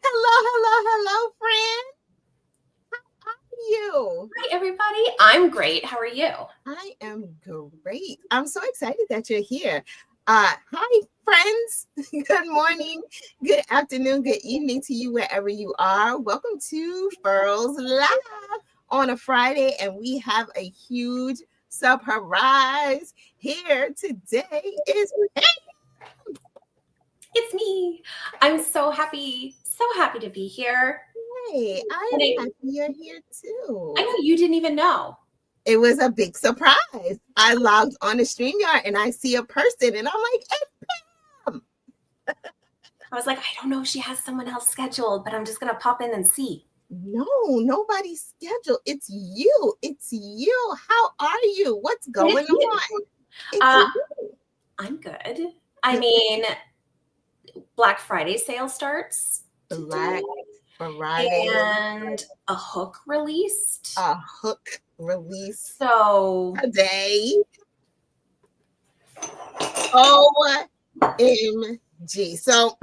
Hello, friend. How are you? Hi, everybody. I'm great. How are you? I am great. I'm so excited that you're here. Hi, friends. Good morning, good afternoon, good evening to you wherever you are. Welcome to Furls Live on a Friday, and we have a huge surprise here today. Is It's me. I'm so happy to be here. Hey, I am happy you're here too. I know you didn't even know. It was a big surprise. I logged on the StreamYard and I see a person and I'm like, it's Pam. I was like, I don't know if she has someone else scheduled, but I'm just going to pop in and see. No, nobody's scheduled. It's you. It's you. How are you? What's going on? I'm good. I mean, Black Friday sale starts. Black Friday. And a Hook released. A Hook release. So today. OMG. So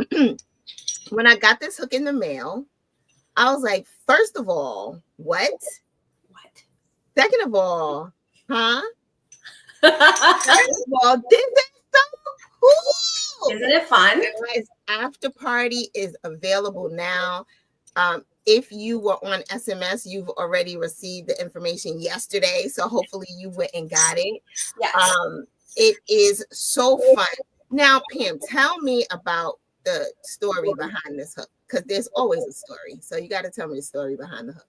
when I got this hook in the mail, I was like, first of all, what? Second of all, huh? First of all, this is so cool. Isn't it fun? Guys, Afterparty is available now. If you were on SMS, you've already received the information yesterday. So hopefully you went and got it. Yes. It is so fun. Now, Pam, tell me about the story behind this hook, because there's always a story. So you got to tell me the story behind the hook.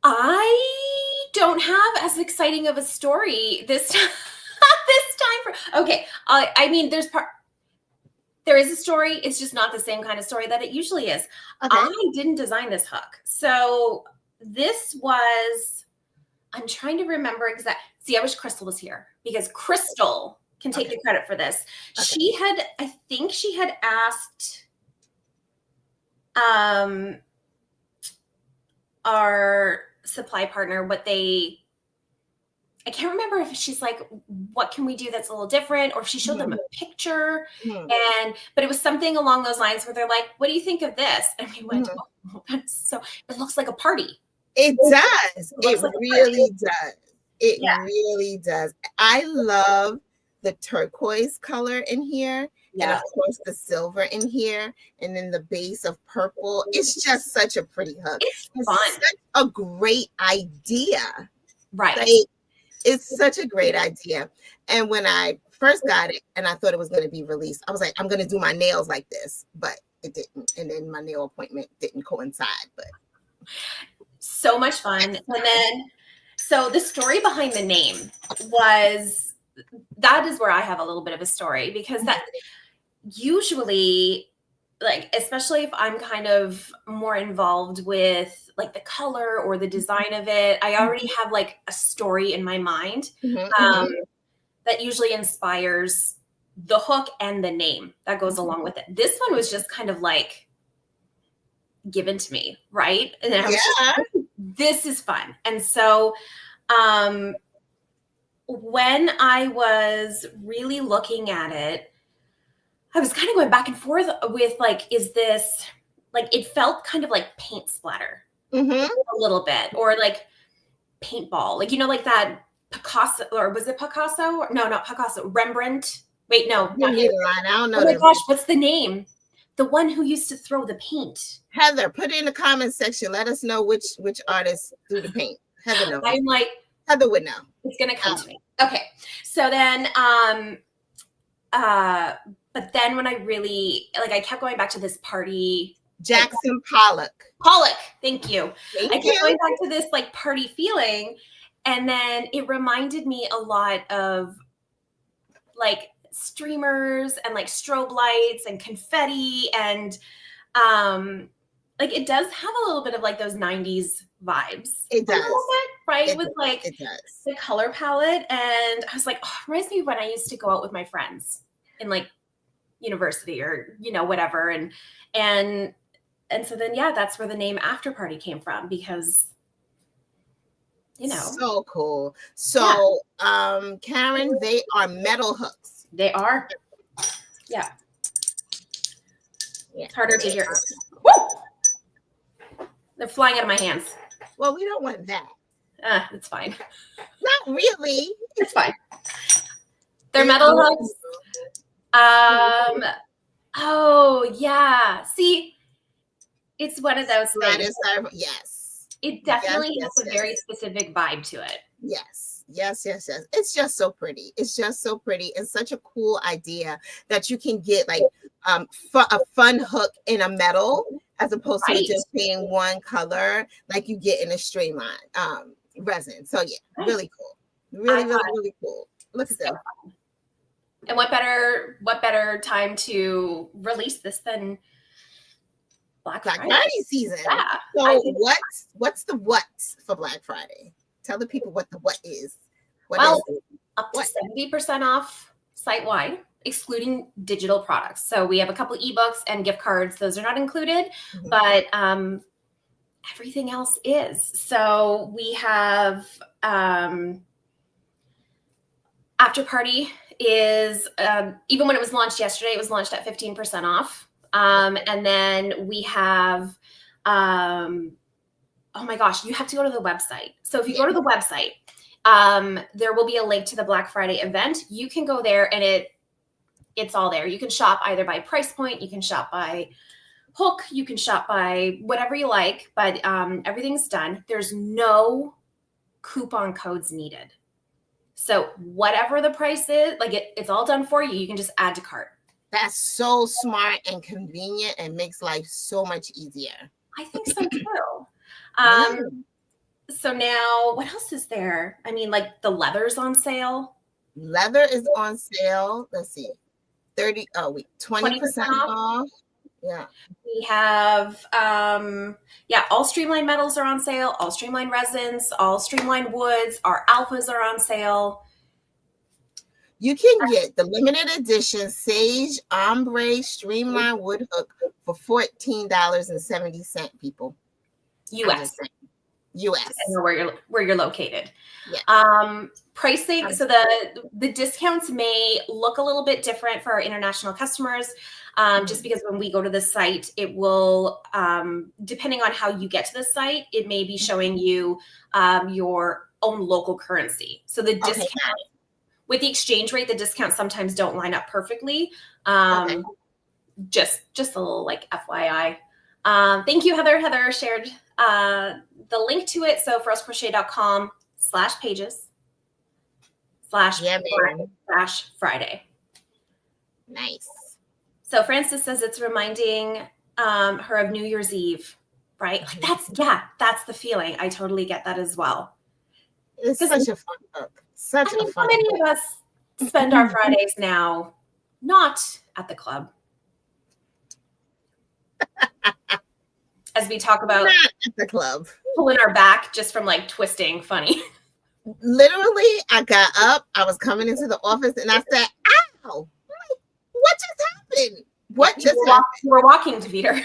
I don't have as exciting of a story this time. Okay. I mean, there is a story. It's just not the same kind of story that it usually is. Okay. I didn't design this hook. So this was, I'm trying to remember exactly. See, I wish Crystal was here because Crystal can take the credit for this. Okay. I think she had asked our supply partner I can't remember if she's like, what can we do that's a little different? Or if she showed them a picture. But it was something along those lines where they're like, what do you think of this? And we went, oh, it looks like a party. It does. It really does. It really does. I love the turquoise color in here. Yeah. And of course the silver in here. And then the base of purple. It's just such a pretty hook. It's fun. Such a great idea. Right. Like, it's such a great idea. And when I first got it and I thought it was going to be released, I was like, I'm going to do my nails like this, but it didn't. And then my nail appointment didn't coincide, but so much fun. And then, so the story behind the name that is where I have a little bit of a story, because that usually, like, especially if I'm kind of more involved with like the color or the design of it, I already have like a story in my mind that usually inspires the hook and the name that goes along with it. This one was just kind of like given to me, right? And I was just, this is fun. And so when I was really looking at it, I was kind of going back and forth with like, is this, like, it felt kind of like paint splatter a little bit, or like paintball, like, you know, like that Picasso, or was it Picasso? No, not Picasso, Rembrandt. Wait, no. I don't know. Oh my gosh, what's the name? The one who used to throw the paint. Heather, put it in the comment section. Let us know which artists do the paint. Heather knows. I'm like, Heather would know. It's going to come to me. Okay. So then, but then when I really, like, I kept going back to this party. Jackson Pollock. Thank you. I kept going back to this like party feeling. And then it reminded me a lot of like streamers and like strobe lights and confetti. And like it does have a little bit of like those 90s vibes. It does. Right? With like the color palette. And I was like, oh, it reminds me of when I used to go out with my friends in like university or, you know, whatever. And so then, yeah, that's where the name Afterparty came from, because, you know. So cool. So, Karen, they are metal hooks. They are. Yeah. Yeah. It's harder to hear. Woo! They're flying out of my hands. Well, we don't want that. It's fine. Not really. It's fine. They're metal hooks. Oh yeah. See, it's one of those things. Yes. It definitely has a very specific vibe to it. Yes. It's just so pretty. It's just so pretty and such a cool idea that you can get like a fun hook in a metal as opposed to just being one color like you get in a streamline resin. So yeah, really cool. Really cool. Look at that. And what better time to release this than Black Friday season? Yeah. So what's the what for Black Friday? Tell the people what the what is. Up to 70% off site-wide, excluding digital products. So we have a couple ebooks and gift cards. Those are not included, but everything else is. So we have Afterparty is, even when it was launched yesterday, it was launched at 15% off. And then we have, oh my gosh, you have to go to the website. So if you go to the website, there will be a link to the Black Friday event. You can go there and it's all there. You can shop either by price point, you can shop by hook, you can shop by whatever you like, but everything's done. There's no coupon codes needed. So whatever the price is, like it's all done for you. You can just add to cart. That's so smart and convenient and makes life so much easier. I think so too. So now what else is there? I mean, like the leather's on sale. Leather is on sale. Let's see. 20% off. Yeah. We have all streamlined metals are on sale, all streamlined resins, all streamlined woods, our alphas are on sale. You can get the limited edition Sage Ombre Streamlined Wood Hook for $14.70, people. US. I know where you're located. Yeah. Pricing. So the discounts may look a little bit different for our international customers, just because when we go to the site, it will, depending on how you get to the site, it may be showing you your own local currency. So the discount with the exchange rate, the discounts sometimes don't line up perfectly. Just a little like FYI. Thank you, Heather. Heather shared the link to it. So furlscrochet.com/pages/Friday. Nice. So Francis says it's reminding her of New Year's Eve, right? Like that's the feeling. I totally get that as well. It's such a fun book. How many of us spend our Fridays now not at the club? As we talk about not at the club, pulling our back just from like twisting funny. Literally, I got up, I was coming into the office and I said, ow, what just happened? What just happened? You were walking, Deveter. I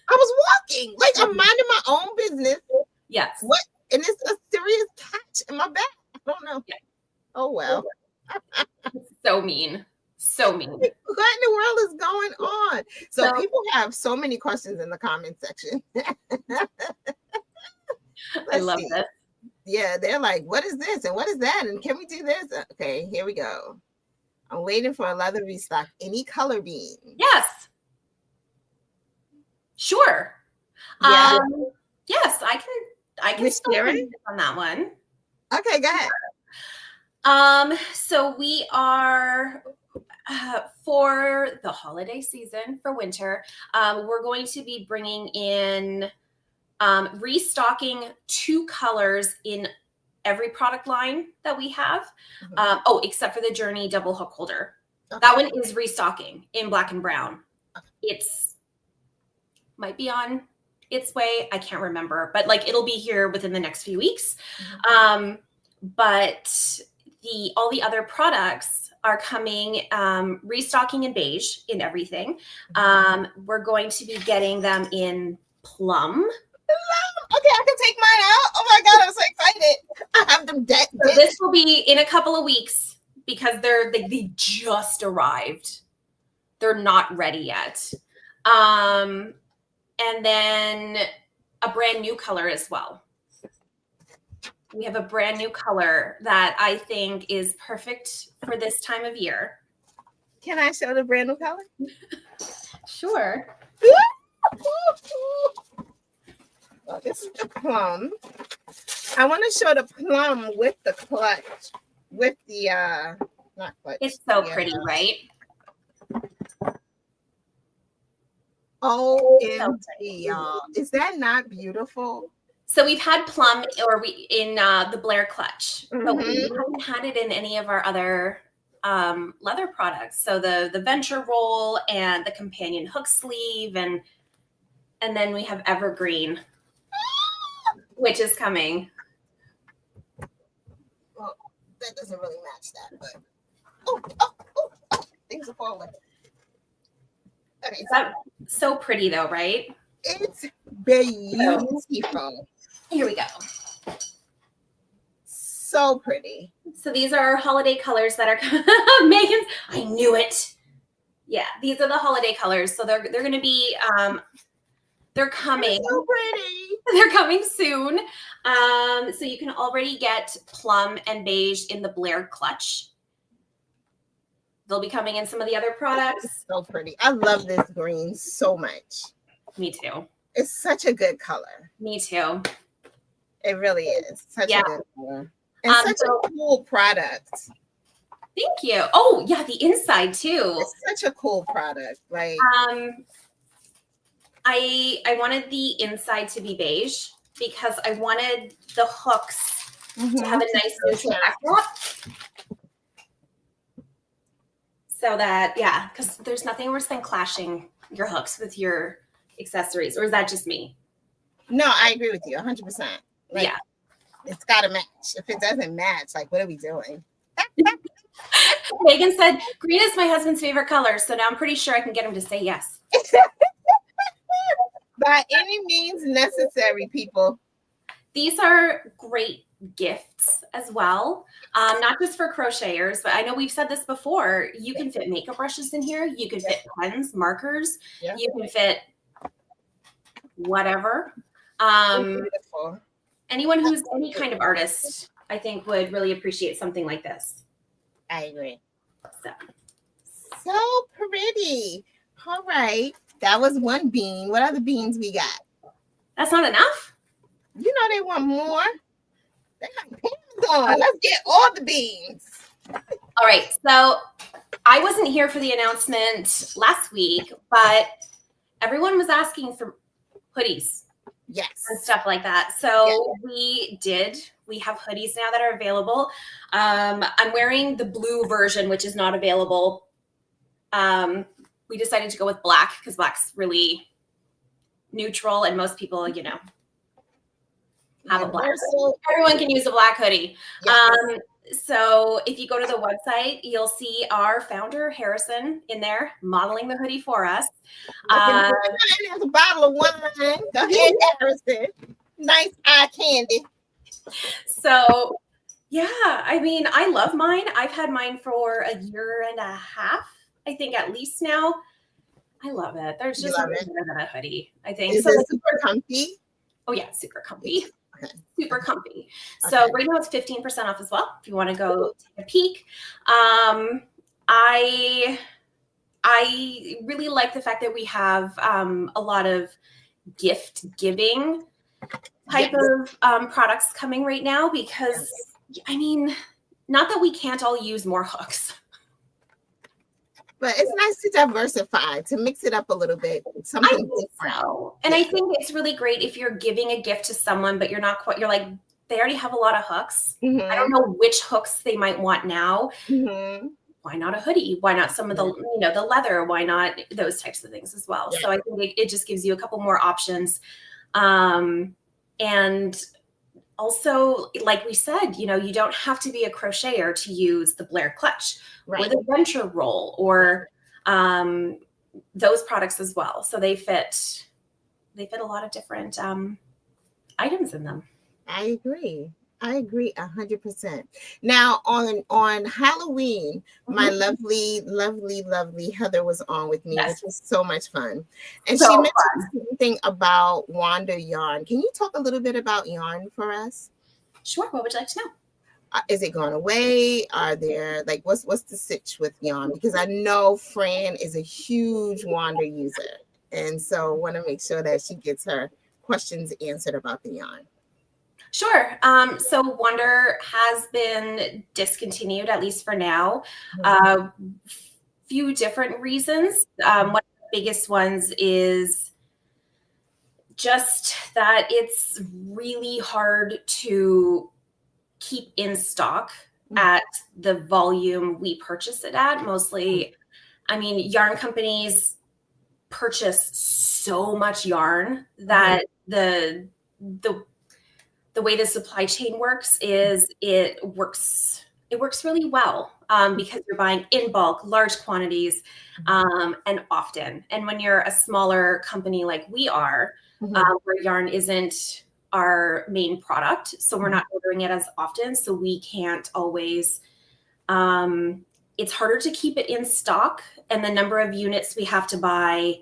was walking, like I'm minding my own business. Yes. What? And it's a serious catch in my back. I don't know. Yeah. Oh, well. So mean. So mean. What in the world is going on? So people have so many questions in the comment section. I love this. Yeah, they're like, what is this? And what is that? And can we do this? Okay, here we go. I'm waiting for a leather restock. Any color beam? Yes. Sure. Yeah. Yes, I can share it on that one. Okay, go ahead. So we are for the holiday season for winter, we're going to be bringing in restocking 2 colors in every product line that we have. Except for the Journey double hook holder. Okay. That one is restocking in black and brown. It's might be on its way. I can't remember, but like it'll be here within the next few weeks. But all the other products are coming restocking in beige in everything. We're going to be getting them in plum. Okay, I can take mine out. Oh my God, I'm so excited. I have them dead. So this will be in a couple of weeks because they just arrived. They're not ready yet. And then a brand new color as well. We have a brand new color that I think is perfect for this time of year. Can I show the brand new color? Sure. Well, this is the plum. I want to show the plum with the clutch, with the not clutch. It's so pretty, right? OMG, y'all. Is that not beautiful? So we've had plum in the Blair clutch, but we haven't had it in any of our other leather products. So the venture roll and the companion hook sleeve, and then we have evergreen, which is coming. Well, that doesn't really match that, but things are falling. Okay, so pretty though, right? It's beautiful. Here we go. So pretty. So these are our holiday colors that are Megan's. I knew it. Yeah, these are the holiday colors. So they're going to be they're coming. They're so pretty. They're coming soon. So you can already get plum and beige in the Blair clutch. They'll be coming in some of the other products. It's so pretty. I love this green so much. Me too. It's such a good color. Me too. It really is. Such a good color. And such a cool product. Thank you. Oh, yeah, the inside too. It's such a cool product. Like I wanted the inside to be beige because I wanted the hooks to have a nice neutral backdrop. So that, yeah, because there's nothing worse than clashing your hooks with your accessories. Or is that just me? No, I agree with you 100%. Like, yeah. It's got to match. If it doesn't match, like, what are we doing? Megan said, green is my husband's favorite color. So now I'm pretty sure I can get him to say yes. By any means necessary, people. These are great gifts as well. Not just for crocheters, but I know we've said this before. You can fit makeup brushes in here. You can fit pens, markers. Yeah. You can fit whatever. Beautiful. Anyone who's any kind of artist, I think, would really appreciate something like this. I agree. So pretty. All right. That was one bean. What other beans we got? That's not enough? You know they want more. They got pins on. Let's get all the beans. All right. So I wasn't here for the announcement last week, but everyone was asking for hoodies. Yes. And stuff like that. So we have hoodies now that are available. I'm wearing the blue version, which is not available. We decided to go with black because black's really neutral and most people, you know, have a black hoodie. Everyone can use a black hoodie. Yes. So if you go to the website, you'll see our founder, Harrison, in there modeling the hoodie for us. There's a bottle of wine. Go ahead, Harrison. Nice eye candy. So, yeah, I mean, I love mine. I've had mine for a year and a half, I think, at least now. I love it. There's just nothing better than a hoodie, I think. Is it super comfy? Oh, yeah, super comfy. Okay. Super comfy. So right now it's 15% off as well if you want to go take a peek. I really like the fact that we have a lot of gift giving type of products coming right now because, I mean, not that we can't all use more hooks. But it's nice to diversify, to mix it up a little bit. Something different. So. And I think it's really great if you're giving a gift to someone, but you're not quite, you're like, they already have a lot of hooks. Mm-hmm. I don't know which hooks they might want now. Mm-hmm. Why not a hoodie? Why not some of the, you know, the leather? Why not those types of things as well? Yeah. So I think it just gives you a couple more options. And also, like we said, you know, you don't have to be a crocheter to use the Blair clutch or the venture roll or those products as well. So they fit a lot of different items in them. I agree. I agree 100%. Now on Halloween, my lovely Heather was on with me, Yes. which was so much fun. And So she mentioned fun. something about Wanda yarn. Can you talk a little bit about yarn for us? Sure. What would you like to know? Is it gone away? Are there like what's the sitch with yarn? Because I know Fran is a huge Wanda user, and so want to make sure that she gets her questions answered about the yarn. Sure. So Wonder has been discontinued, at least for now. Few different reasons. One of the biggest ones is just that it's really hard to keep in stock at the volume we purchase it at. Mostly, I mean, yarn companies purchase so much yarn that the way the supply chain works is it works really well because you're buying in bulk, large quantities, and often. And when you're a smaller company like we are, where yarn isn't our main product, so we're not ordering it as often, so we can't always. It's harder to keep it in stock, and the number of units we have to buy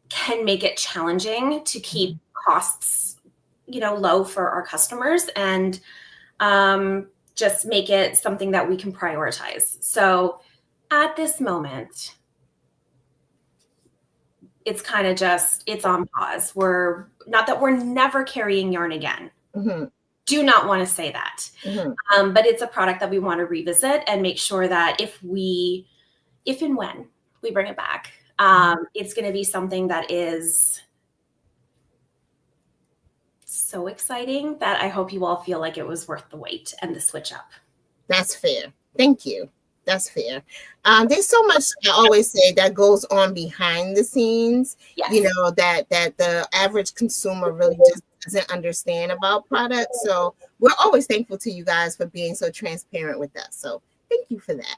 can make it challenging to keep costs, low for our customers, and just make it something that we can prioritize. So at this moment, it's kind of it's on pause. We're not that we're never carrying yarn again. Do not want to say that. But it's a product that we want to revisit and make sure that if and when we bring it back, it's going to be something that is so exciting that I hope you all feel like it was worth the wait and the switch up. That's fair. Thank you. That's fair. There's so much I always say that goes on behind the scenes, Yes. That the average consumer really just doesn't understand about products. So we're always thankful to you guys for being so transparent with us. So thank you for that.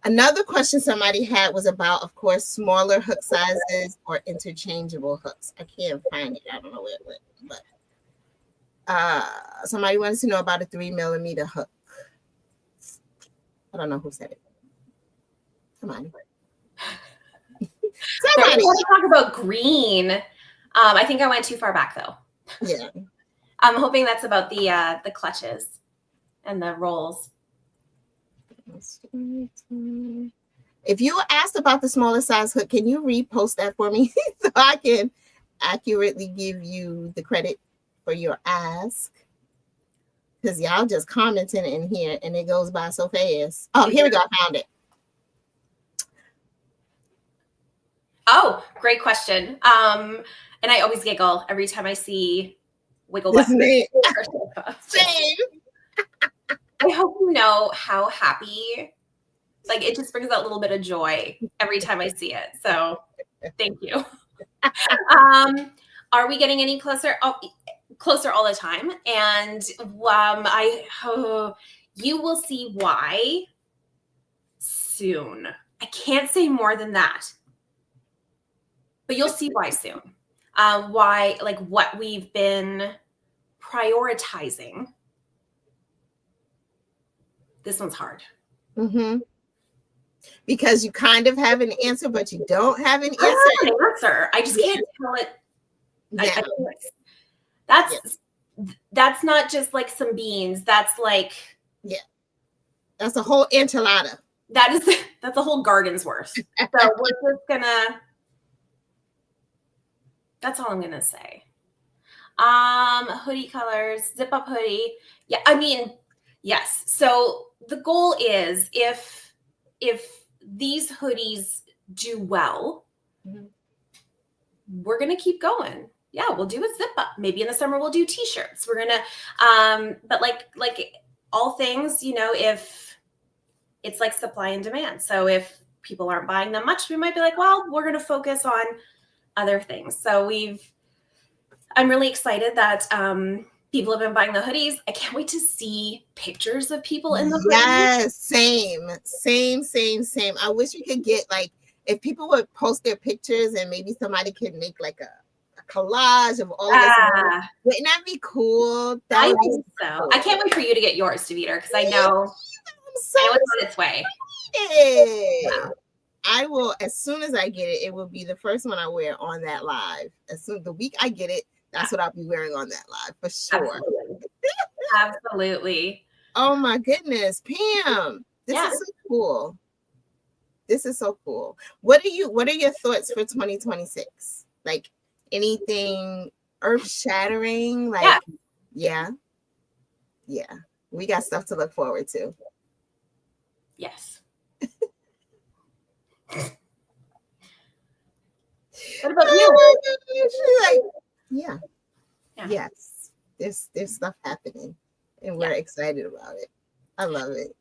Another question somebody had was about, of course, smaller hook sizes or interchangeable hooks. I can't find it. I don't know where it went, but somebody wants to know about a 3mm hook. I don't know who said it. Come on. Somebody want to talk about green. I think I went too far back though. Yeah. I'm hoping that's about the clutches and the rolls. If you asked about the smaller size hook, can you repost that for me so I can accurately give you the credit for your ask? Because y'all just commenting in here and it goes by so fast. Oh, here we go. I found it. Oh, great question. And I always giggle every time I see Wiggle West. Same. I hope you know how happy, like it just brings that little bit of joy every time I see it. So thank you. Are we getting any closer? Oh, closer all the time. And you will see why soon. I can't say more than that, but you'll see why soon. Why, like what we've been prioritizing. This one's hard. Because you kind of have an answer, but you don't have an answer. I have an answer. I just can't tell it. That's not just like some beans. That's like that's a whole enchilada. That's a whole garden's worth. So we're just gonna. That's all I'm gonna say. Hoodie colors, zip up hoodie. Yeah, I mean, yes. So the goal is if these hoodies do well, we're gonna keep going. Yeah, we'll do a zip up. Maybe in the summer we'll do t-shirts. We're gonna but like all things, if it's like supply and demand. So if people aren't buying them much, we might be like, well, we're gonna focus on other things. So I'm really excited that people have been buying the hoodies. I can't wait to see pictures of people in the hoodies. Yes, same. I wish we could get if people would post their pictures and maybe somebody could make a collage of all of us. Wouldn't that be cool? That would be so cool. I can't wait for you to get yours, Deveter, because I know it's on its way. Yeah. I will, as soon as I get it, it will be the first one I wear on that live. As soon the week I get it, that's what I'll be wearing on that live for sure. Absolutely. Oh my goodness, Pam. This is so cool. This is so cool. What are your thoughts for 2026? Like anything earth-shattering? Like yeah. We got stuff to look forward to. Yes. What about you? Like, yes. There's stuff happening, and we're excited about it. I love it.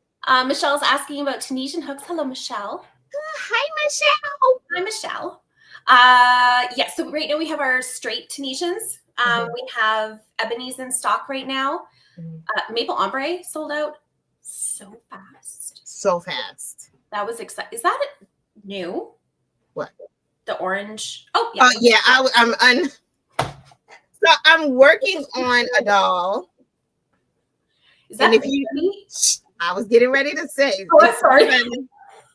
Michelle's asking about Tunisian hooks. Hello, Michelle. Hi, Michelle. Hi, Michelle. So right now we have our straight Tunisians. We have ebonies in stock right now. Maple ombre sold out so fast. So fast. That was exciting. Is that new? What? The orange. Oh, yeah. Yeah, so I'm working on a doll. Is that I was getting ready to say. Oh, sorry.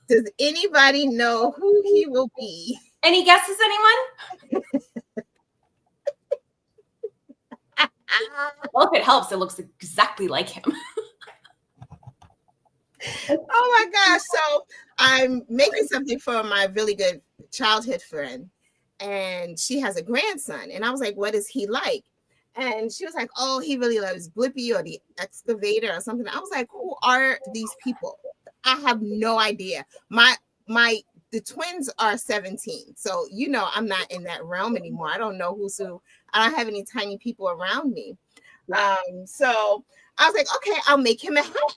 Does anybody know who he will be? Any guesses, anyone? Well, if it helps, it looks exactly like him. Oh my gosh. So I'm making something for my really good childhood friend, and she has a grandson. And I was like, what is he like? And she was like, oh, he really loves Blippi or the Excavator or something. I was like, who are these people? I have no idea. The twins are 17. So, I'm not in that realm anymore. I don't know who's who. I don't have any tiny people around me. So I was like, okay, I'll make him a hat.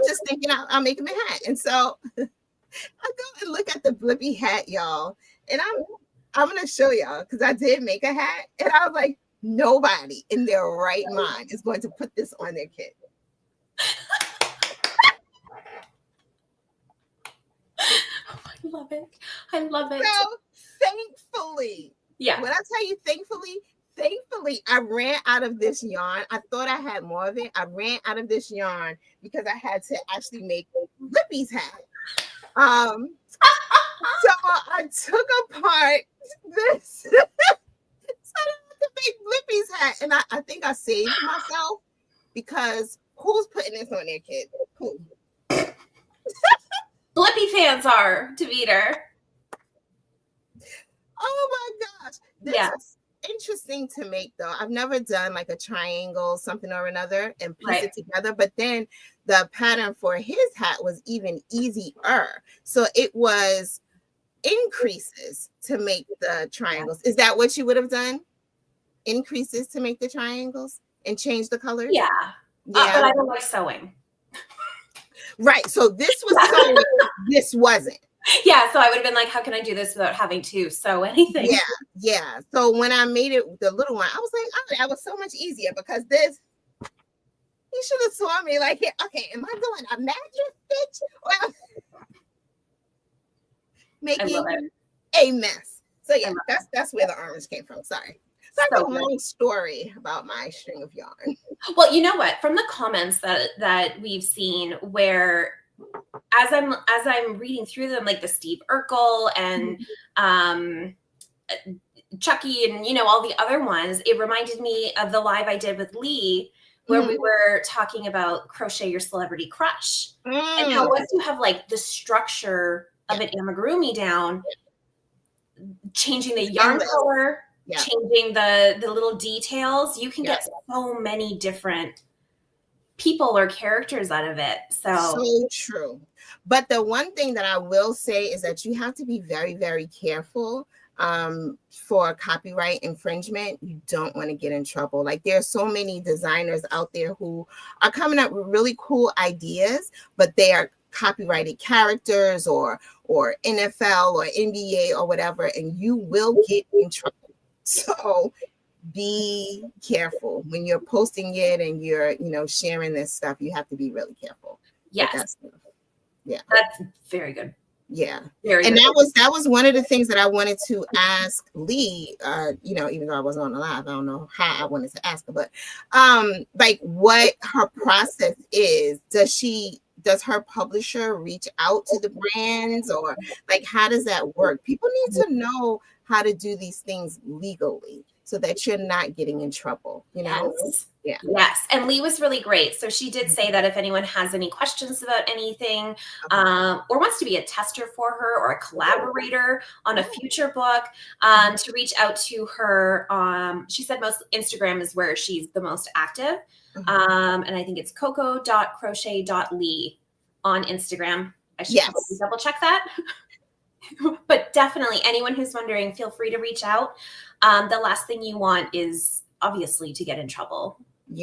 Just thinking I'll make him a hat. And so I go and look at the Blippi hat, y'all. And I'm going to show y'all because I did make a hat. And I was like, nobody in their right mind is going to put this on their kid. I love it. I love it. So thankfully, when I tell you thankfully, I ran out of this yarn. I thought I had more of it. I ran out of this yarn because I had to actually make Blippi's hat. So I took apart this so I could make Blippi's hat, and I think I saved myself because who's putting this on their kid? Who? Blippi fans are, Deveter. Oh my gosh. This is interesting to make, though. I've never done like a triangle, something or another, and piece it together. But then the pattern for his hat was even easier. So it was increases to make the triangles. Is that what you would have done? Increases to make the triangles and change the colors? Yeah. But I don't like sewing. Right. So this was sewing. This wasn't. Yeah. So I would have been like, how can I do this without having to sew anything? Yeah. So when I made it the little one, I was like, oh, that was so much easier because this, you should have saw me like, okay, am I doing a magic stitch? Well, making a mess. So yeah, that's where the orange came from. Sorry. That's a long story about my string of yarn. Well, you know what? From the comments that we've seen, where as I'm reading through them, like the Steve Urkel and Chucky and all the other ones, it reminded me of the live I did with Lee, where we were talking about crochet your celebrity crush and how once you have like the structure of an amigurumi down, changing the yarn color. Changing the little details, you can get so many different people or characters out of it. So true. But the one thing that I will say is that you have to be very, very careful for copyright infringement. You don't want to get in trouble. Like there are so many designers out there who are coming up with really cool ideas, but they are copyrighted characters or NFL or NBA or whatever, and you will get in trouble. So be careful when you're posting it and you're, sharing this stuff. You have to be really careful. Yes. That's very good. Yeah. Very, And very that was one of the things that I wanted to ask Lee, you know, even though I wasn't on the live, I don't know how I wanted to ask her, but like what her process is. Does her publisher reach out to the brands, or like how does that work? People need to know how to do these things legally so that you're not getting in trouble, you know? Yes. Yeah. Yes. And Lee was really great. So she did say that if anyone has any questions about anything, or wants to be a tester for her or a collaborator on a future book, to reach out to her. She said most Instagram is where she's the most active. And I think it's coco.crochet.lee on Instagram. I should probably double check that. But definitely anyone who's wondering, feel free to reach out. The last thing you want is obviously to get in trouble,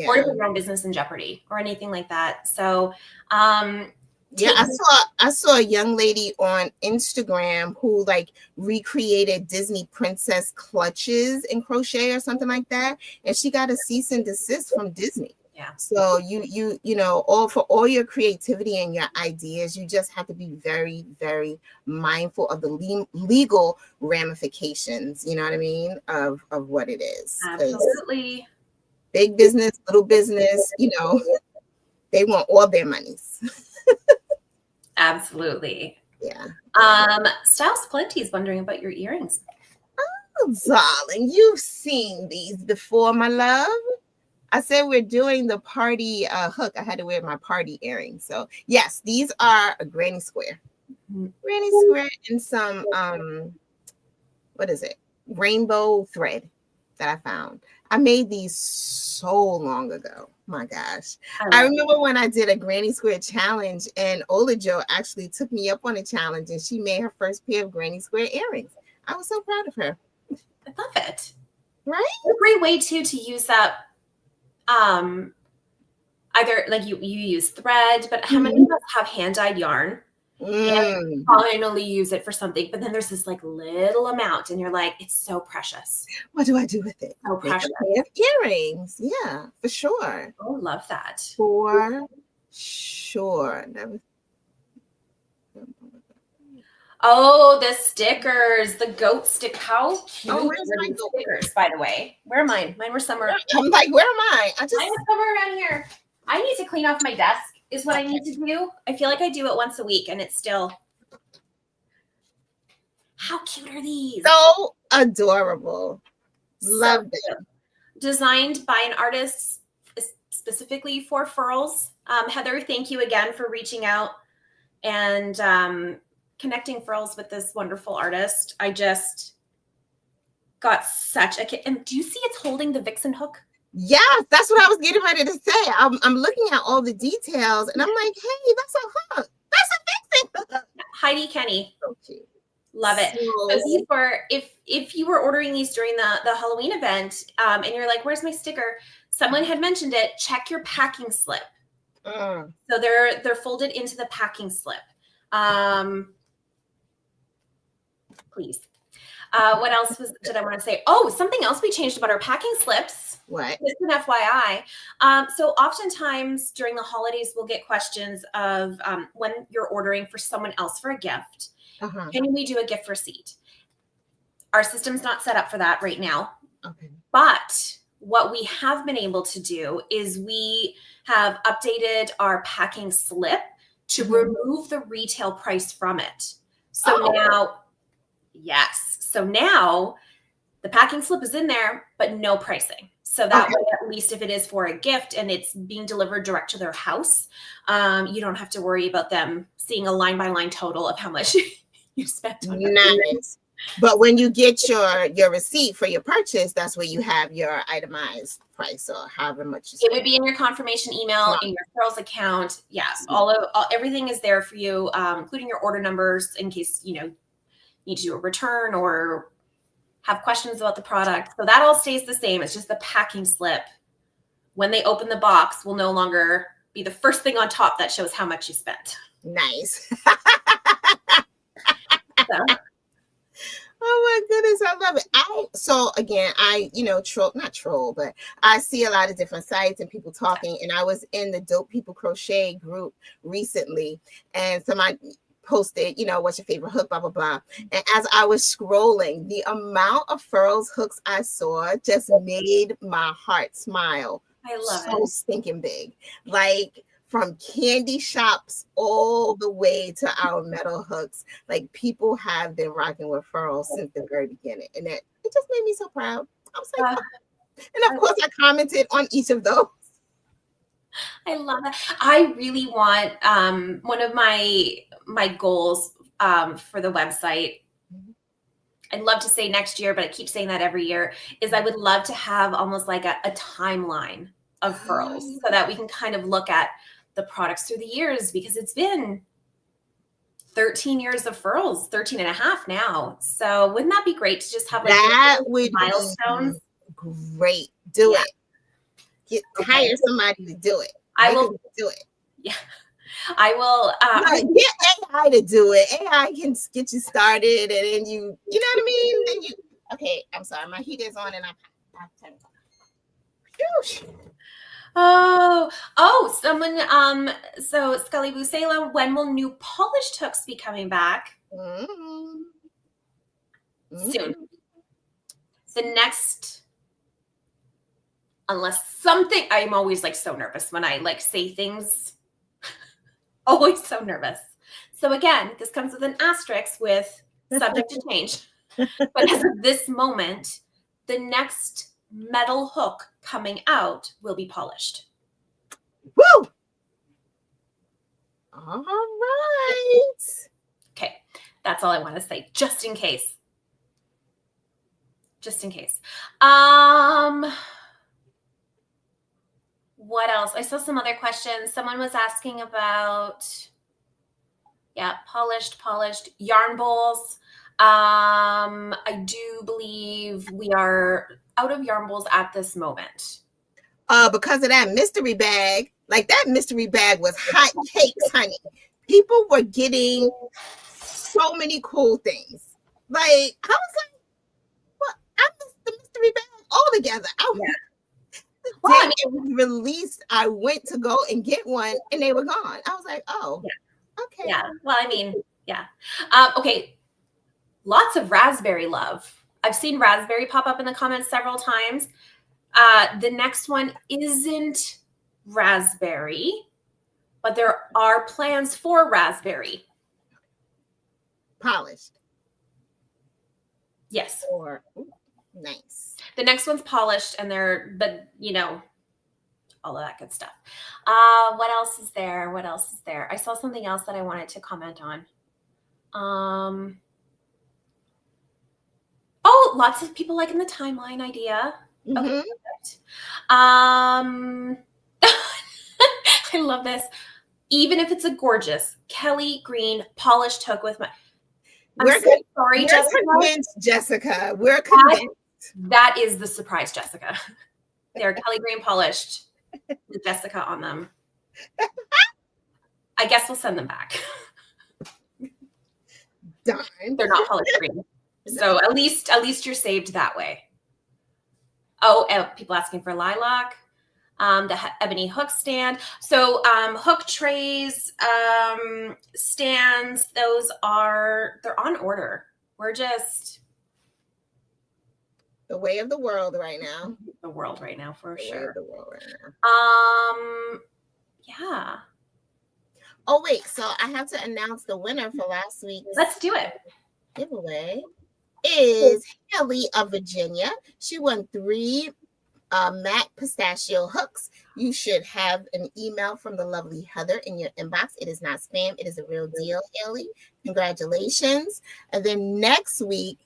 or to put your own business in jeopardy or anything like that. So yeah, I saw a young lady on Instagram who like recreated Disney princess clutches in crochet or something like that, and she got a cease and desist from Disney. Yeah. So you know, for all your creativity and your ideas, you just have to be very, very mindful of the legal ramifications, you know what I mean, of what it is. Absolutely. Big business, little business, you know, they want all their monies. Absolutely. Yeah. Styles Plenty is wondering about your earrings. Oh, darling, you've seen these before, my love. I said we're doing the party hook. I had to wear my party earrings. So yes, these are a granny square. Granny square and some what is it? Rainbow thread that I found. I made these so long ago. My gosh. I remember when I did a granny square challenge, and Ola Jo actually took me up on a challenge, and she made her first pair of granny square earrings. I was so proud of her. I love it. Right? A great way too to use that. Either like you use thread, but how many of us have hand-dyed yarn? And finally use it for something, but then there's this like little amount, and you're like, it's so precious. What do I do with it? So precious. Earrings, yeah, for sure. Oh, love that. For sure. Oh, the stickers, the goat stick. How cute where's my stickers, by the way? Where are mine? Mine were somewhere. I'm like, where am I? Mine was somewhere around here. I need to clean off my desk is what I need to do. I feel like I do it once a week, and it's still. How cute are these? So adorable. Love them. Designed by an artist specifically for Furls. Heather, thank you again for reaching out and connecting Furls with this wonderful artist. I just got such a. And do you see it's holding the Vixen hook? Yeah, that's what I was getting ready to say. I'm looking at all the details, and I'm like, hey, that's a hook. That's a Vixen hook. Heidi Kenny. So cute. Love it. So these were, if you were ordering these during the Halloween event, and you're like, where's my sticker? Someone had mentioned it. Check your packing slip. So they're folded into the packing slip. Please. What else did I want to say? Oh, something else we changed about our packing slips. What? Just an FYI. So oftentimes during the holidays, we'll get questions of when you're ordering for someone else for a gift. Can we do a gift receipt? Our system's not set up for that right now. Okay. But what we have been able to do is we have updated our packing slip to remove the retail price from it. So now, yes. So now the packing slip is in there, but no pricing. So that way, at least if it is for a gift and it's being delivered direct to their house, you don't have to worry about them seeing a line-by-line total of how much you spent on it. Nice. But when you get your receipt for your purchase, that's where you have your itemized price or however much you spend. It would be in your confirmation email, in your Furls account. Yes, everything is there for you, including your order numbers in case you need to do a return or have questions about the product. So that all stays the same. It's just the packing slip. When they open the box, will no longer be the first thing on top that shows how much you spent. Nice. So. Oh my goodness, I love it. So again, not troll, but I see a lot of different sites and people talking. And I was in the Dope People Crochet group recently, and somebody posted, what's your favorite hook, blah, blah, blah. And as I was scrolling, the amount of Furls hooks I saw just made my heart smile. I love so it. stinking big. Like from candy shops all the way to our metal hooks. Like people have been rocking with Furls since the very beginning. And it just made me so proud. I was like, and of course I commented on each of those. I love that. I really want one of my goals for the website. I'd love to say next year, but I keep saying that every year, is I would love to have almost like a timeline of Furls so that we can kind of look at the products through the years, because it's been 13 years of Furls, 13 and a half now. So wouldn't that be great to just have like that would milestones? Great. Do it. Hire somebody to do it. I will do it. Yeah. I will get AI to do it. AI can get you started, and then you know what I mean? Then you okay, I'm sorry, my heat is on and I turned it off. Someone so Scully Busela, when will new polished hooks be coming back? Soon. The next, unless something, I'm always like so nervous when I like say things. Always so nervous. So again, this comes with an asterisk with subject to change. But as of this moment, the next metal hook coming out will be polished. Woo! All right. Okay. That's all I want to say, just in case. Just in case. What else? I saw some other questions. Someone was asking about, polished yarn bowls. I do believe we are out of yarn bowls at this moment. Because of that mystery bag. Like that mystery bag was hot cakes, honey. People were getting so many cool things. Like I was like, well, I missed the mystery bag altogether. Well, it was released, I went to go and get one and they were gone. I was like, oh, okay. Yeah. Well, I mean, yeah. Okay. Lots of raspberry love. I've seen raspberry pop up in the comments several times. The next one isn't raspberry, but there are plans for raspberry. Polished. Yes. Nice. The next one's polished and but all of that good stuff. What else is there? I saw something else that I wanted to comment on. Lots of people liking the timeline idea. Mm-hmm. Okay, perfect. I love this. Even if it's a gorgeous Kelly green polished hook with my. We're convinced, Jessica. We're convinced. That is the surprise, Jessica. They're Kelly green polished with Jessica on them. I guess we'll send them back. Darn. They're not polished green. So at least you're saved that way. People asking for lilac. The ebony hook stand. So hook trays, stands, they're on order. We're just the way of the world right now. The world right now, for sure. The world right now. Yeah. Oh wait, so I have to announce the winner for last week's. Let's do it. Giveaway is Haley of Virginia. She won 3 matte pistachio hooks. You should have an email from the lovely Heather in your inbox. It is not spam. It is a real deal, Haley. Congratulations. And then next week,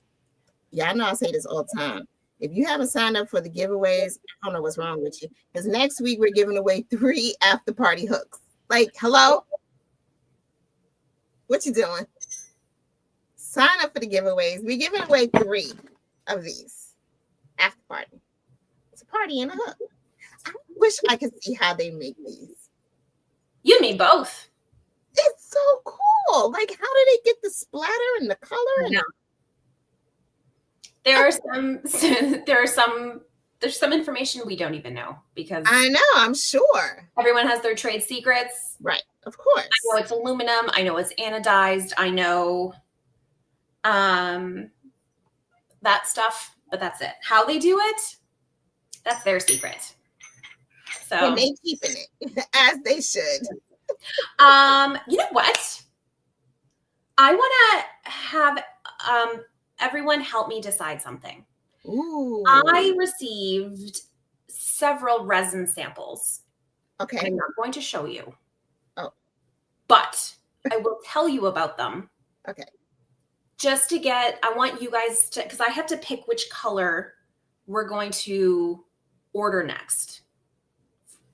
I know I say this all the time. If you haven't signed up for the giveaways, I don't know what's wrong with you. Because next week we're giving away 3 Afterparty hooks. Like, hello? What you doing? Sign up for the giveaways. We're giving away 3 of these Afterparty. It's a party and a hook. I wish I could see how they make these. You and me both. It's so cool. Like, how do they get the splatter and the color? And there's some information we don't even know, because I know, I'm sure everyone has their trade secrets. Right. Of I know course. it's aluminum. I know it's anodized. I know that stuff, but that's it. How they do it, that's their secret. And So, they keeping it as they should. you know what? I want to have everyone help me decide something. Ooh. I received several resin samples. Okay. I'm not going to show you. Oh. But I will tell you about them. Okay. Just to get, I want you guys to, because I have to pick which color we're going to order next.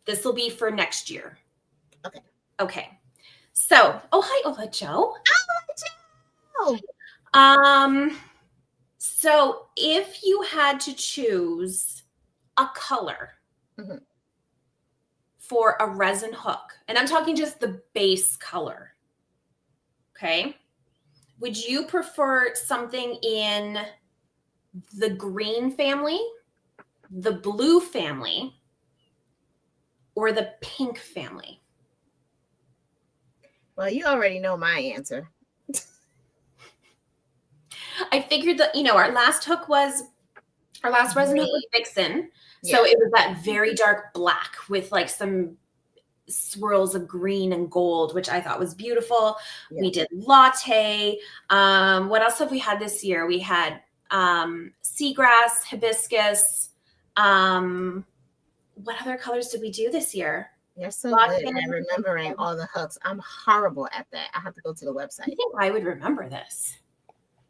This will be for next year. Okay. Okay. So, oh, hi, Ola Joe. Oh. So if you had to choose a color for a resin hook, and I'm talking just the base color, okay? Would you prefer something in the green family, the blue family, or the pink family? Well, you already know my answer. I figured that, our last resin hook was Vixen. So Yeah. it was that very dark black with like some swirls of green and gold, which I thought was beautiful. Yeah. We did latte. What else have we had this year? We had seagrass, hibiscus. What other colors did we do this year? You're so good at remembering all the hooks. I'm horrible at that. I have to go to the website. I think I would remember this.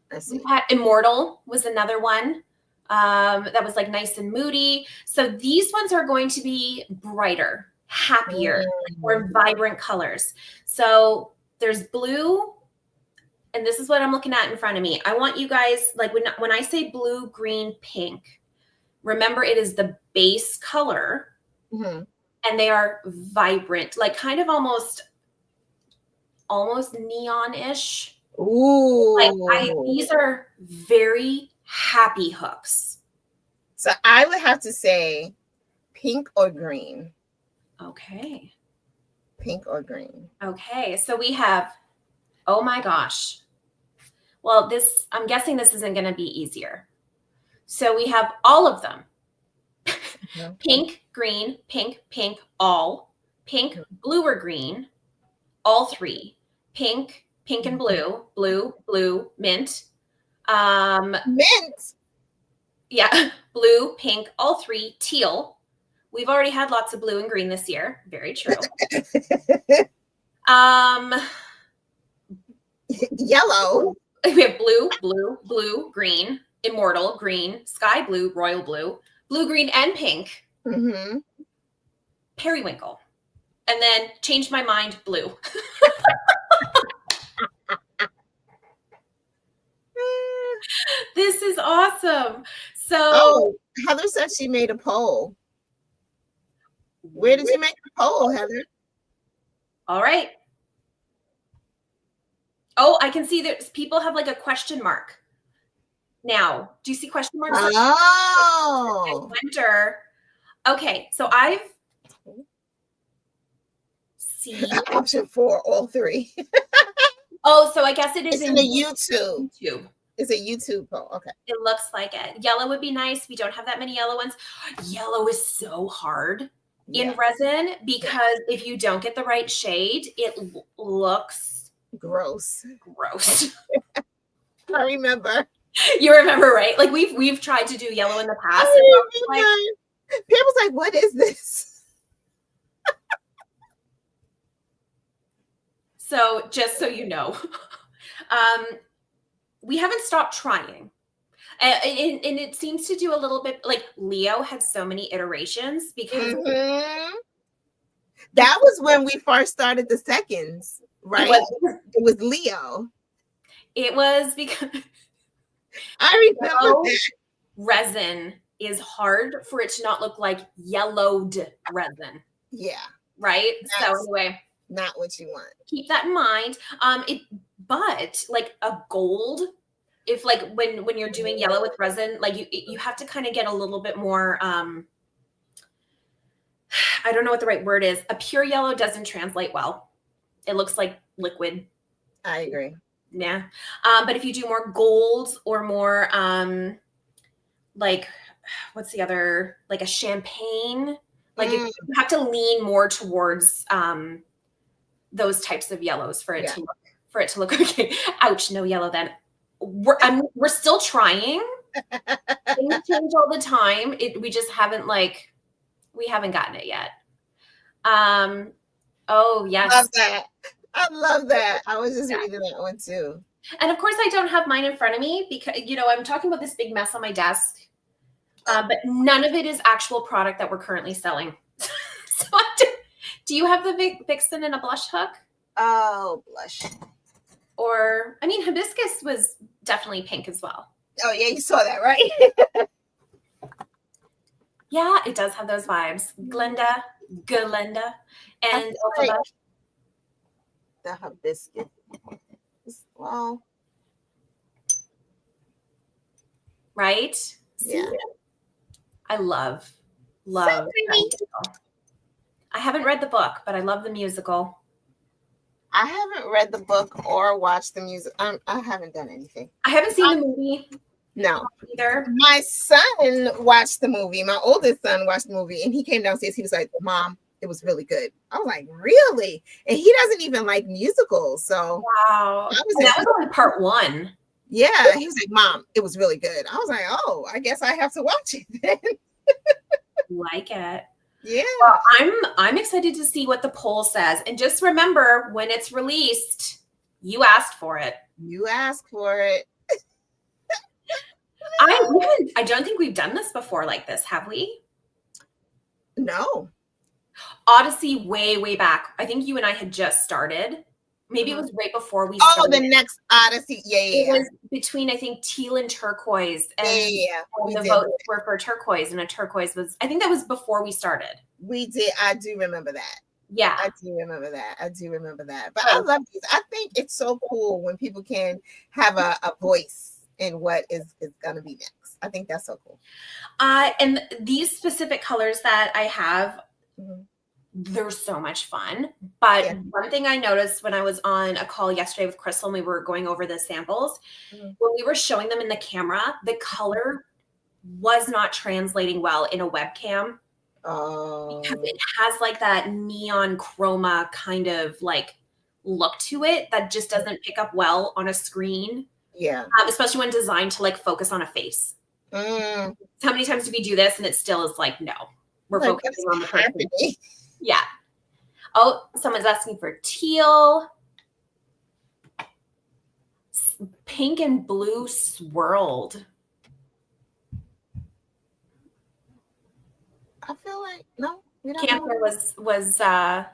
Let's see. Immortal was another one that was like nice and moody. So these ones are going to be brighter, happier, more vibrant colors. So there's blue, and this is what I'm looking at in front of me. I want you guys, like when I say blue, green, pink, remember it is the base color, and they are vibrant, like kind of almost neon-ish. Ooh. Like these are very happy hooks. So I would have to say pink or green. Okay. Pink or green. Okay. So we have, oh my gosh. Well, I'm guessing this isn't going to be easier. So we have all of them. Pink, green, pink, pink, all. Pink, blue or green, all three. Pink, pink and blue, blue, blue, mint. Mint. Yeah, blue, pink, all three. Teal. We've already had lots of blue and green this year. Very true. Yellow. We have blue, blue, blue, green, immortal, green, sky blue, royal blue, blue, green, and pink. Periwinkle. And then changed my mind, blue. This is awesome. So, Heather said she made a poll. Where did you make the poll, Heather? All right. Oh, I can see that people have like a question mark. Now, do you see question marks? Oh. I wonder. Okay, so I've seen option 4, all three. Oh, so I guess it is in the YouTube. It's a YouTube poll. Okay. It looks like it. Yellow would be nice. We don't have that many yellow ones. Yellow is so hard in resin because if you don't get the right shade, it looks gross. I remember. You remember, right? Like we've tried to do yellow in the past. People's like, what is this? So just so you know, we haven't stopped trying. And it seems to do a little bit like Leo had so many iterations because that was when we first started the seconds, right? It was Leo. It was because I remember that. Resin is hard for it to not look like yellowed resin. Yeah. Right? So anyway. Not what you want. Keep that in mind. But like a gold, if like when you're doing yellow with resin, like you have to kind of get a little bit more I don't know what the right word is. A pure yellow doesn't translate well. it looks like liquid. I agree. Yeah. But if you do more gold or more like what's the other, like a champagne, like you have to lean more towards those types of yellows for it to look okay. Ouch, no yellow then. We're still trying. Things change all the time. We just haven't we haven't gotten it yet. Oh yes. Love that. I love that. I was just reading that one too. And of course I don't have mine in front of me because, I'm talking about this big mess on my desk. But none of it is actual product that we're currently selling. So do you have the Vixen in a blush hook? Oh, blush. Or, I mean, hibiscus was definitely pink as well. Oh, yeah, you saw that, right? Yeah, it does have those vibes. Glenda, and like the hibiscus. Well, right? Yeah. I love. So I haven't read the book, but I love the musical. I haven't read the book or watched the music. I haven't done anything. I haven't seen the movie. No. Either. My son watched the movie. My oldest son watched the movie, and he came downstairs. He was like, "Mom, it was really good." I was like, "Really?" And he doesn't even like musicals. So wow, that was only part one. Yeah, he was like, "Mom, it was really good." I was like, "Oh, I guess I have to watch it then." Like it. Yeah. Well, I'm excited to see what the poll says. And just remember, when it's released, you asked for it. You asked for it. I don't think we've done this before like this, have we? No. Odyssey way back. I think you and I had just started. Maybe it was right before we started. Oh, the next Odyssey. Yeah. It was between, I think, teal and turquoise. And, and the votes were for turquoise, and a turquoise was, I think that was before we started. We did. I do remember that. Yeah. I do remember that. But I love these. I think it's so cool when people can have a voice in what is going to be next. I think that's so cool. And these specific colors that I have, they're so much fun. But one thing I noticed when I was on a call yesterday with Crystal and we were going over the samples, when we were showing them in the camera, the color was not translating well in a webcam. Oh. Because it has like that neon chroma kind of like look to it that just doesn't pick up well on a screen. Yeah. Especially when designed to like focus on a face. How many times do we do this and it still is like, no, we're focusing on the person. Yeah. Oh, someone's asking for teal. Pink and blue swirled. I feel like no. Cancer was that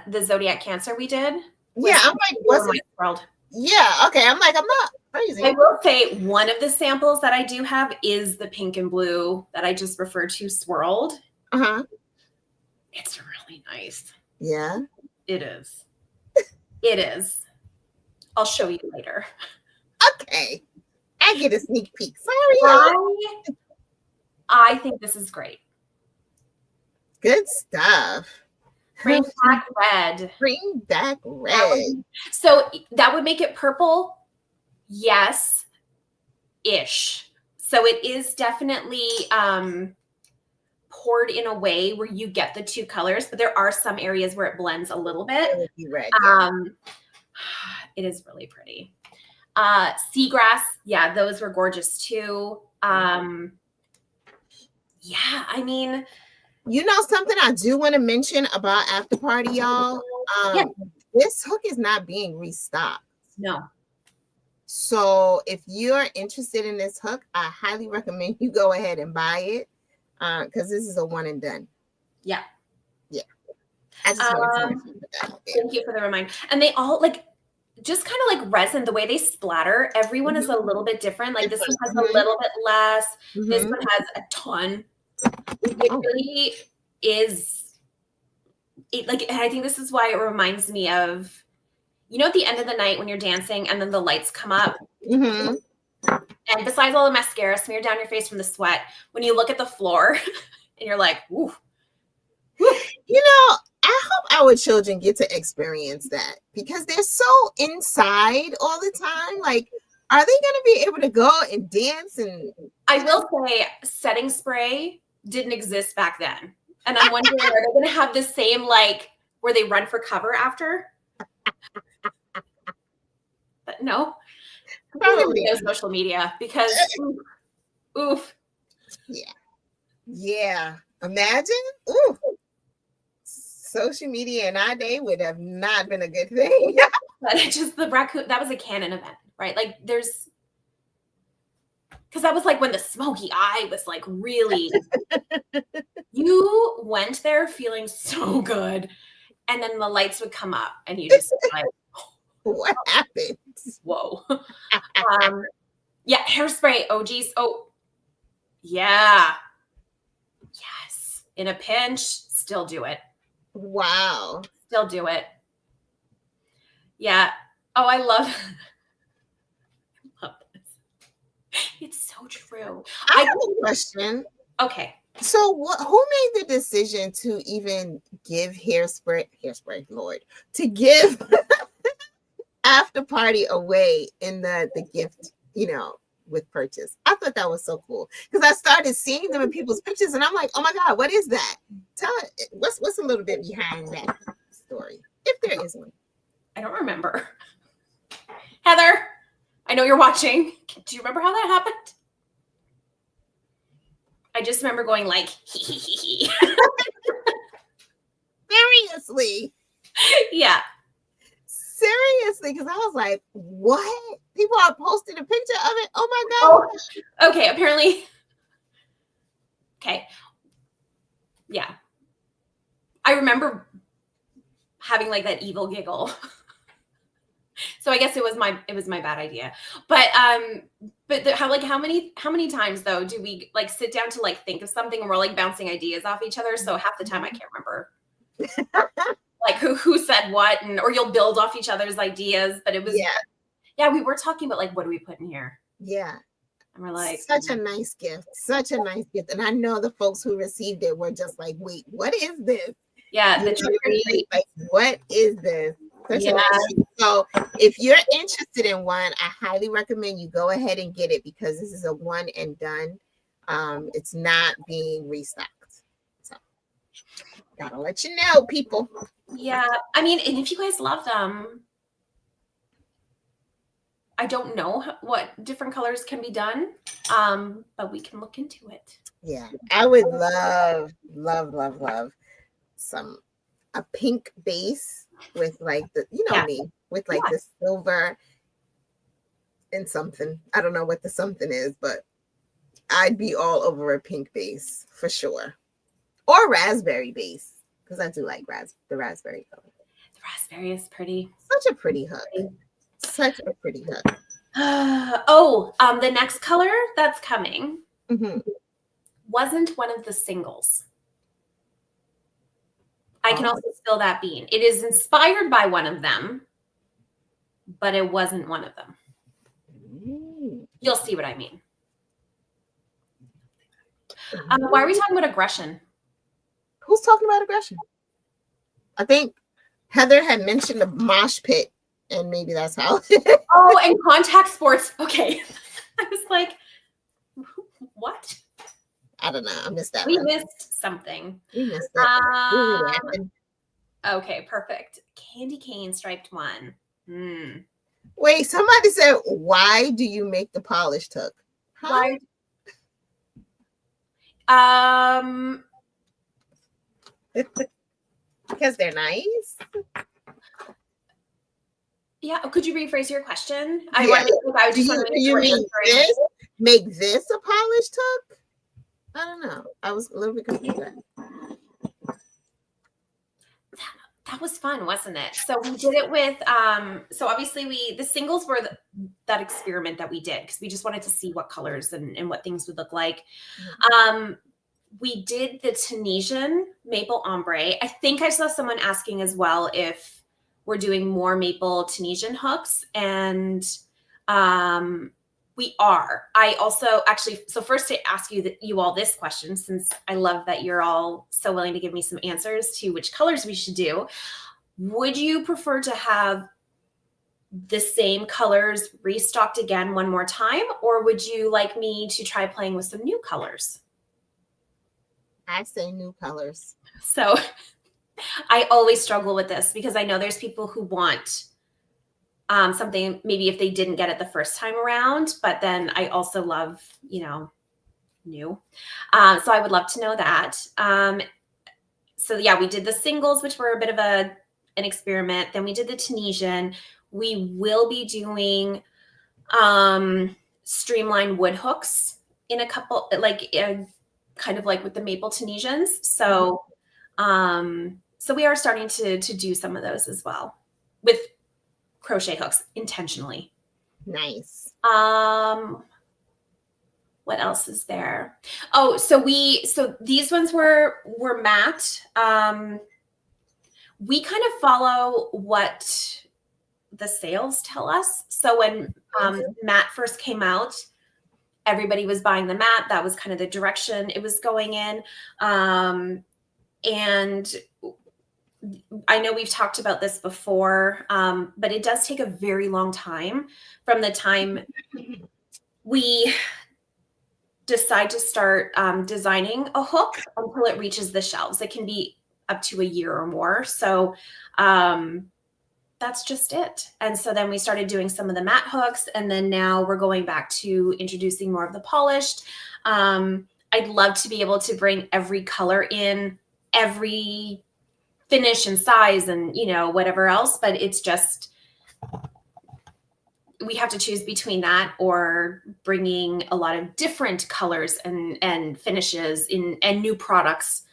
the zodiac Cancer we did. Yeah, I'm like, what's it? Swirled. Yeah, okay. I'm like, I'm not crazy. I will say one of the samples that I do have is the pink and blue that I just referred to, swirled. It's really nice. Yeah. It is. It is. I'll show you later. Okay. I get a sneak peek. Sorry. I think this is great. Good stuff. Bring back red. Bring back red. So that would make it purple. Yes. Ish. So it is definitely poured in a way where you get the two colors, but there are some areas where it blends a little bit. Red, it is really pretty. Seagrass. Yeah, those were gorgeous too. Yeah, I mean, you know something I do want to mention about Afterparty, y'all? This hook is not being restocked. No. So if you're interested in this hook, I highly recommend you go ahead and buy it because this is a one and done. Yeah. Yeah. I just want to thank you for the reminder. And they all just kind of like resin, the way they splatter, everyone is a little bit different. Like this one has a little bit less. This one has a ton. It really is. And I think this is why it reminds me of, at the end of the night when you're dancing and then the lights come up. And besides all the mascara smeared down your face from the sweat, when you look at the floor and you're like, ooh. I hope our children get to experience that because they're so inside all the time. Like, are they going to be able to go and dance? And I will say setting spray didn't exist back then. And I'm wondering, are they going to have the same, like, where they run for cover after? But no. probably No social media because, oof. Yeah. Yeah. Imagine. Ooh. Social media in our day would have not been a good thing. But it just the raccoon, that was a canon event, right? Like there's, because that was like when the smoky eye was like really, you went there feeling so good. And then the lights would come up and you just like, what happened? Whoa. Yeah, hairspray. Oh, geez. Oh, yeah. Yes. In a pinch, still do it. Wow. Still do it. Yeah. Oh, I love this. It's so true. I have a question. Okay. So who made the decision to even give hairspray, Lord, to give Afterparty away in the gift, with purchase? I thought that was so cool because I started seeing them in people's pictures and I'm like, oh my God, what is that? Tell it, what's a little bit behind that story, if there is one. I don't remember. Heather, I know you're watching. Do you remember how that happened? I just remember going like, hee. Seriously? Yeah. Seriously, because I was like, what? People are posting a picture of it. Oh my God. Oh, okay, apparently. Okay. Yeah. I remember having like that evil giggle. So I guess it was my bad idea. But how many times though do we like sit down to like think of something and we're like bouncing ideas off each other? So half the time I can't remember. Like who said what, or you'll build off each other's ideas. But it was we were talking about like what do we put in here? Yeah. And we're like, such a nice gift. Such a nice gift. And I know the folks who received it were just like, wait, what is this? Yeah, like, what is this? Such a nice gift. So if you're interested in one, I highly recommend you go ahead and get it because this is a one and done. It's not being restocked. So gotta let you know, people. Yeah, I mean, and if you guys love them, I don't know what different colors can be done, but we can look into it. Yeah, I would love a pink base with like the, me, with like the silver and something. I don't know what the something is, but I'd be all over a pink base for sure. Or raspberry base, because I do like the raspberry color. The raspberry is pretty. Such a pretty hook. Such a pretty hook. The next color that's coming wasn't one of the singles. I can also spill that bean. It is inspired by one of them, but it wasn't one of them. You'll see what I mean. Why are we talking about aggression? Who's talking about aggression? I think Heather had mentioned the mosh pit, and maybe that's how. And contact sports. Okay. I was like, what? I don't know. I missed that. We missed something. We missed that. Okay, perfect. Candy cane striped one. Wait, somebody said, why do you make the polished hook? Why? Because they're nice. Yeah. Could you rephrase your question? Do you mean this? Make this a polished hook? I don't know. I was a little bit confused. That was fun, wasn't it? So we did it with, so obviously the singles were that experiment that we did because we just wanted to see what colors and what things would look like. We did the Tunisian maple ombre. I think I saw someone asking as well if we're doing more maple Tunisian hooks. And we We are. I also actually, so first to ask you all this question, since I love that you're all so willing to give me some answers to which colors we should do. Would you prefer to have the same colors restocked again one more time, or would you like me to try playing with some new colors? I say new colors. So I always struggle with this because I know there's people who want something maybe if they didn't get it the first time around, but then I also love, new. So I would love to know that. So yeah, we did the singles, which were a bit of an experiment. Then we did the Tunisian. We will be doing streamlined wood hooks in a couple, kind of like with the maple Tunisians. So, so we are starting to do some of those as well with crochet hooks intentionally. Nice. What else is there? Oh, so these ones were matte. We kind of follow what the sales tell us. So when matte first came out, everybody was buying the matte. That was kind of the direction it was going in. And I know we've talked about this before, but it does take a very long time from the time we decide to start designing a hook until it reaches the shelves. It can be up to a year or more. So that's just it. And so then we started doing some of the matte hooks, and then now we're going back to introducing more of the polished. I'd love to be able to bring every color in, every finish and size and, whatever else, but it's just, we have to choose between that or bringing a lot of different colors and finishes and new products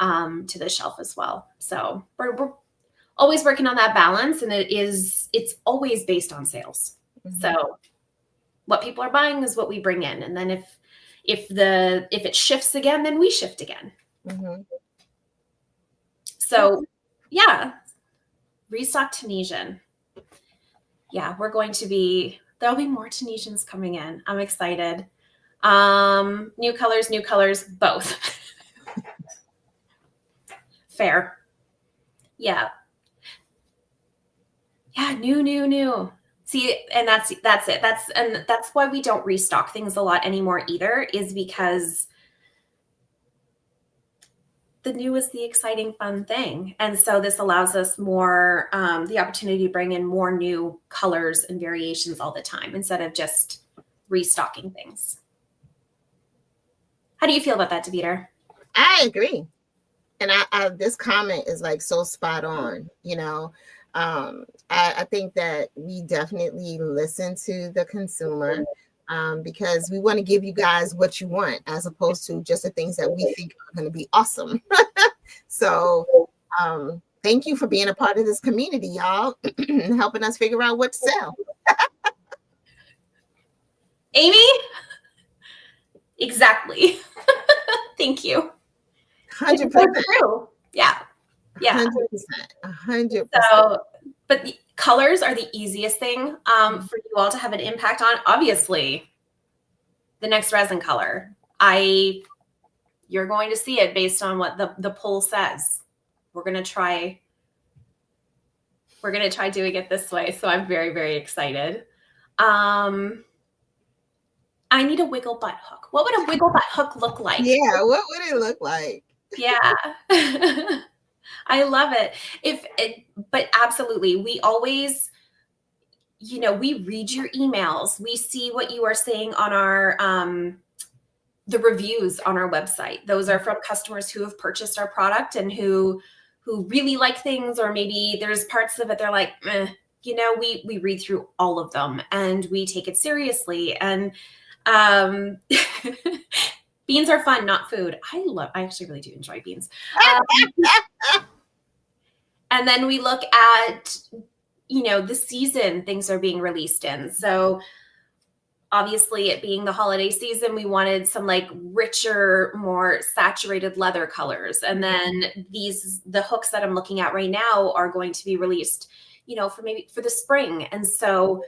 to the shelf as well. So we're always working on that balance, and it's always based on sales. So what people are buying is what we bring in. And then if it shifts again, then we shift again. So yeah, restock Tunisian. Yeah, there'll be more Tunisians coming in. I'm excited. New colors, both. Fair. Yeah. Yeah, new. See, and that's it. That's why we don't restock things a lot anymore either, is because the new is the exciting, fun thing. And so this allows us more, the opportunity to bring in more new colors and variations all the time instead of just restocking things. How do you feel about that, Deveter? I agree. And I this comment is like so spot on, I think that we definitely listen to the consumer because we want to give you guys what you want as opposed to just the things that we think are going to be awesome. So thank you for being a part of this community, y'all, helping us figure out what to sell. Amy? Exactly. Thank you. 100%. Yeah. 100%. So, but the colors are the easiest thing for you all to have an impact on. Obviously, the next resin color, you're going to see it based on what the poll says. We're going to try doing it this way. So I'm very, very excited. I need a wiggle butt hook. What would a wiggle butt hook look like? Yeah, what would it look like? Yeah. I love it. But absolutely, we always, we read your emails. We see what you are saying on our, the reviews on our website. Those are from customers who have purchased our product and who really like things, or maybe there's parts of it they're like, we read through all of them and we take it seriously. And beans are fun, not food. I actually really do enjoy beans. And then we look at, the season things are being released in. So obviously, it being the holiday season, we wanted some like richer, more saturated leather colors. And then the hooks that I'm looking at right now are going to be released, for the spring. And so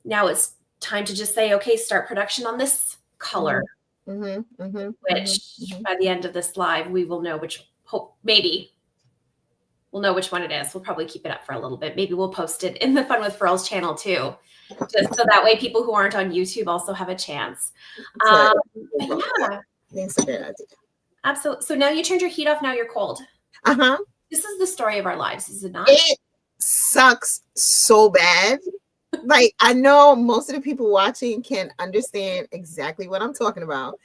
now it's time to just say, okay, start production on this color, which by the end of this live, we will know maybe we'll know which one it is. We'll probably keep it up for a little bit. Maybe we'll post it in the Fun with Furls channel too, just so that way people who aren't on YouTube also have a chance. Yeah, that's a good idea. Absolutely. So now you turned your heat off. Now you're cold. This is the story of our lives, is it not? It sucks so bad. Like, I know most of the people watching can understand exactly what I'm talking about.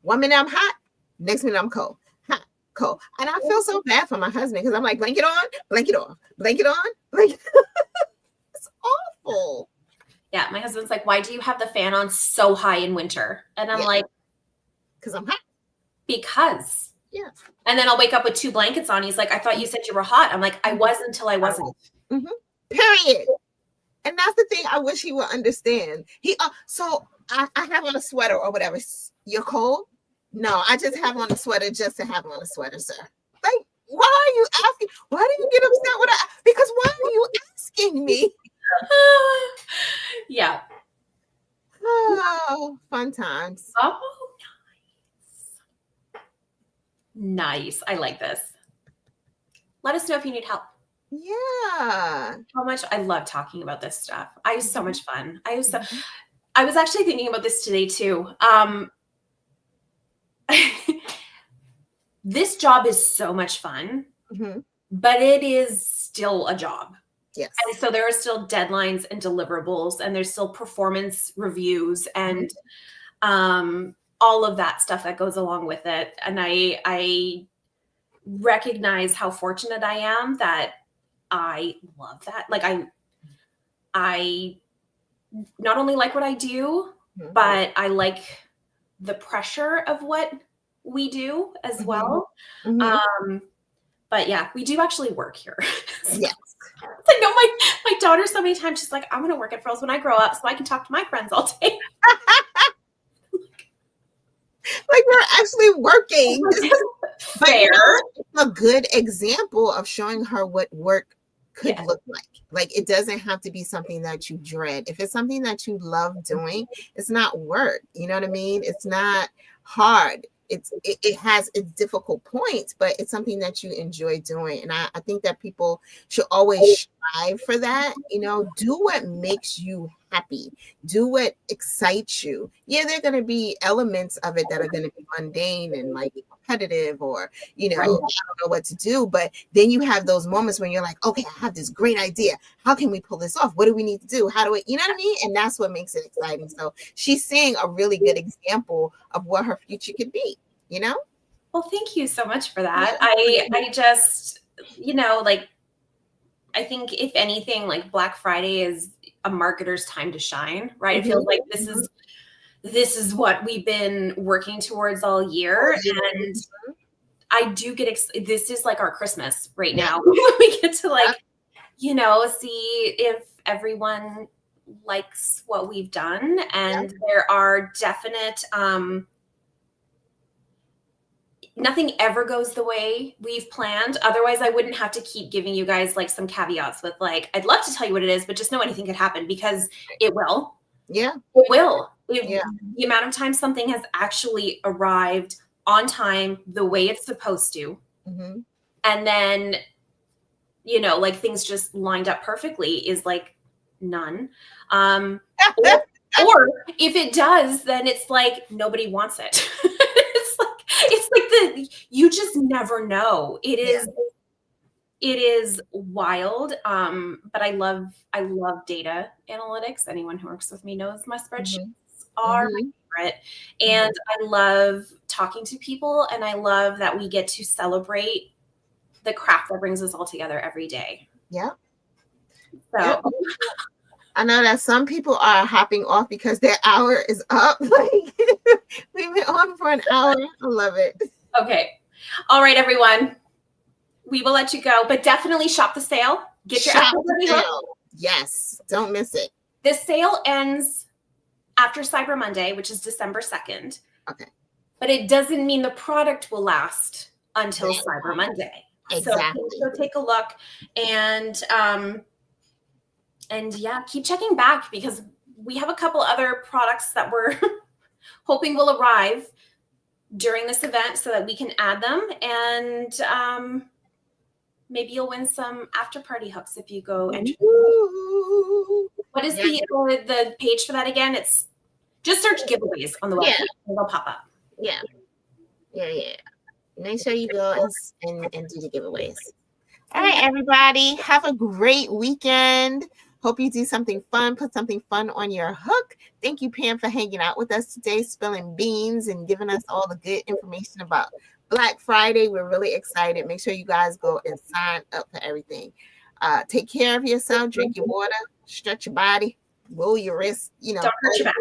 1 minute I'm hot, next minute I'm cold. Hot, cold. And I feel so bad for my husband because I'm like, blanket on, blanket off, blanket on, blanket. It's awful. Yeah, my husband's like, why do you have the fan on so high in winter? And I'm like, because I'm hot. Because. Yeah. And then I'll wake up with 2 blankets on. He's like, I thought you said you were hot. I'm like, I was until I wasn't. Period. And that's the thing I wish he would understand. So I have on a sweater or whatever. You're cold? No, I just have on a sweater just to have on a sweater, sir. Like, why are you asking? Why do you get upset with that? Because why are you asking me? Yeah. Oh, fun times. Oh, nice. I like this. Let us know if you need help. Yeah. How much I love talking about this stuff. I have so much fun. I was actually thinking about this today too. This job is so much fun, but it is still a job. Yes. And so there are still deadlines and deliverables, and there's still performance reviews and all of that stuff that goes along with it. And I recognize how fortunate I am that I love that. Like I not only like what I do, but I like the pressure of what we do as well. But yeah, we do actually work here. Yes. I know my daughter so many times, she's like, I'm going to work at Furls when I grow up so I can talk to my friends all day. Like, we're actually working. Fair. But a good example of showing her what work could look like. Like, it doesn't have to be something that you dread. If it's something that you love doing, it's not work. You know what I mean? It's not hard. It has its difficult points, but it's something that you enjoy doing. And I think that people should always strive for that. You know, do what makes you happy. Do what excites you. Yeah, there are going to be elements of it that are going to be mundane and like competitive, or, you know, I don't know what to do. But then you have those moments when you're like, okay, I have this great idea. How can we pull this off? What do we need to do? How do we, you know what I mean? And that's what makes it exciting. So she's seeing a really good example of what her future could be, you know? Well, thank you so much for that. I just, you know, like, I think if anything, like Black Friday is a marketer's time to shine, right? It feels like this is what we've been working towards all year. And I do get, this is like our Christmas right now. We get to like, you know, see if everyone likes what we've done. And there are definite, nothing ever goes the way we've planned. Otherwise, I wouldn't have to keep giving you guys like some caveats with like, I'd love to tell you what it is, but just know anything could happen, because it will. Yeah. It will. The amount of time something has actually arrived on time, the way it's supposed to. And then, you know, like things just lined up perfectly is like none. Or if it does, then it's like nobody wants it. It's like you just never know. It is wild. But I love data analytics. Anyone who works with me knows my spreadsheets are my favorite. And I love talking to people, and I love that we get to celebrate the craft that brings us all together every day. Yeah. So I know that some people are hopping off because their hour is up. Like, we've been on for an hour. I love it. Okay. All right, everyone. We will let you go, but definitely shop the sale. Get your Afterparty Hook. Yes. Don't miss it. This sale ends after Cyber Monday, which is December 2nd. Okay. But it doesn't mean the product will last until Cyber Monday. Exactly. So take a look, and yeah, keep checking back, because we have a couple other products that we're hoping will arrive during this event so that we can add them. And maybe you'll win some Afterparty hooks if you go enter. What is the page for that again? It's just search giveaways on the website. It'll pop up. Yeah. Make sure you go and do the giveaways. All right, everybody. Have a great weekend. Hope you do something fun. Put something fun on your hook. Thank you, Pam, for hanging out with us today, spilling beans and giving us all the good information about Black Friday. We're really excited. Make sure you guys go and sign up for everything. Take care of yourself. Drink your water. Stretch your body. Roll your wrists. Don't hurt your back.